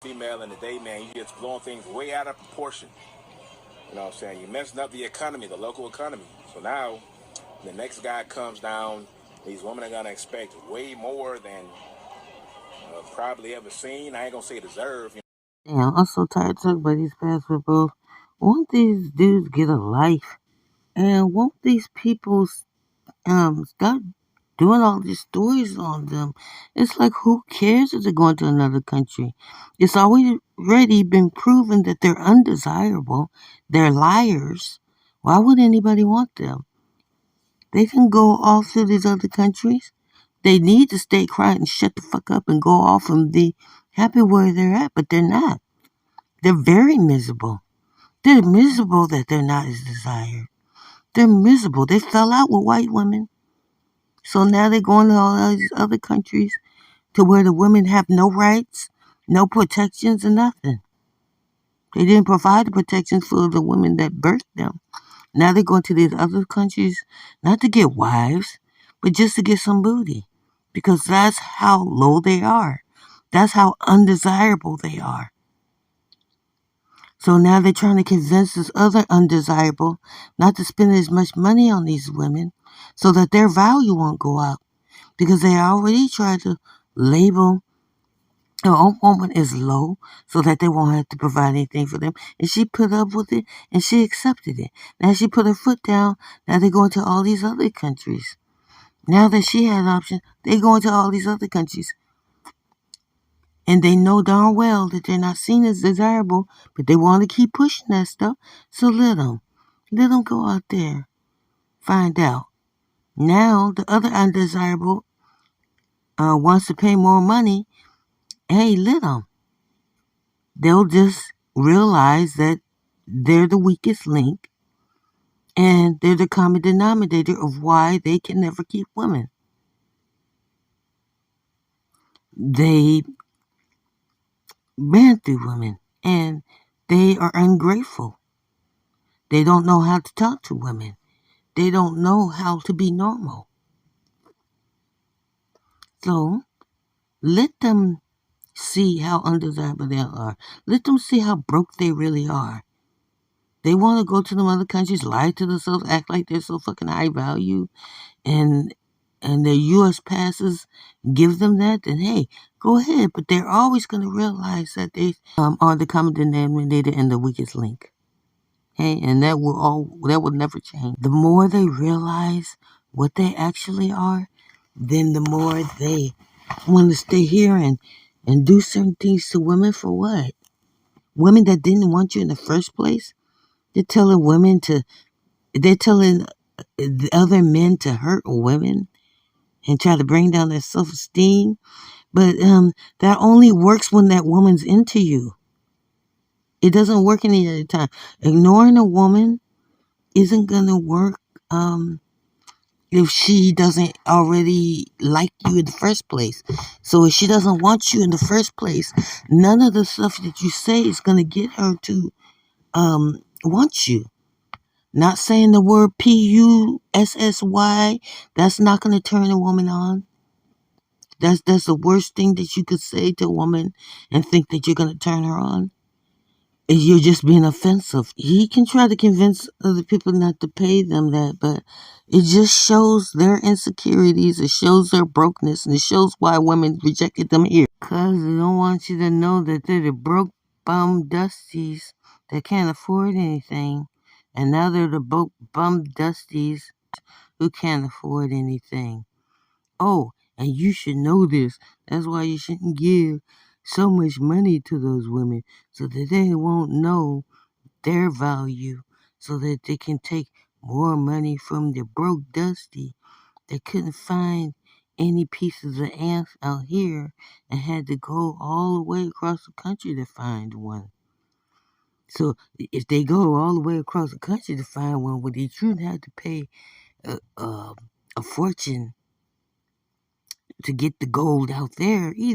female in the day, man, you just blowing things way out of proportion. You know what I'm saying? You're messing up the economy, the local economy. So now, the next guy comes down, these women are going to expect way more than probably ever seen. I ain't going to say deserve. Damn, I'm so tired of talking about these past people. Won't these dudes get a life? And won't these people start doing all these stories on them? It's like, who cares if they're going to another country? It's already been proven that they're undesirable. They're liars. Why would anybody want them? They can go off to these other countries. They need to stay quiet and shut the fuck up and go off and be happy where they're at, but they're not. They're very miserable. They're miserable that they're not as desired. They're miserable. They fell out with white women. So now they're going to all these other countries to where the women have no rights, no protections, and nothing. They didn't provide the protections for the women that birthed them. Now they're going to these other countries not to get wives, but just to get some booty. Because that's how low they are. That's how undesirable they are. So now they're trying to convince this other undesirable not to spend as much money on these women so that their value won't go up. Because they already tried to label her own woman as low so that they won't have to provide anything for them. And she put up with it and she accepted it. Now she put her foot down. Now they're going to all these other countries. Now that she has options, they're going to all these other countries. And they know darn well that they're not seen as desirable, but they want to keep pushing that stuff. So let them. Let them go out there. Find out. Now the other undesirable wants to pay more money. Hey, let them. They'll just realize that they're the weakest link and they're the common denominator of why they can never keep women. They ran through women and they are ungrateful. They don't know how to talk to women. They don't know how to be normal. So let them see how undesirable they are. Let them see how broke they really are. They want to go to them other countries, lie to themselves, act like they're so fucking high value, and their U.S. passes give them that, then hey, go ahead. But they're always going to realize that they are the common denominator and the weakest link. Hey, and that will never change. The more they realize what they actually are, then the more they want to stay here and do certain things to women for what? Women that didn't want you in the first place? They're telling women to, they're telling the other men to hurt women and try to bring down their self-esteem. But that only works when that woman's into you. It doesn't work any other time. Ignoring a woman isn't going to work if she doesn't already like you in the first place. So if she doesn't want you in the first place, none of the stuff that you say is going to get her to want you. Not saying the word Pussy, that's not going to turn a woman on. That's the worst thing that you could say to a woman and think that you're going to turn her on. You're just being offensive. He can try to convince other people not to pay them that, but it just shows their insecurities, it shows their brokenness, and it shows why women rejected them here. Because they don't want you to know that they're the broke bum dusties that can't afford anything. And now they're the broke bum dusties who can't afford anything. Oh, and you should know this. That's why you shouldn't give so much money to those women so that they won't know their value, so that they can take more money from the broke dusty that couldn't find any pieces of ants out here and had to go all the way across the country to find one. So if they go all the way across the country to find one, well, they shouldn't have to pay a fortune to get the gold out there either.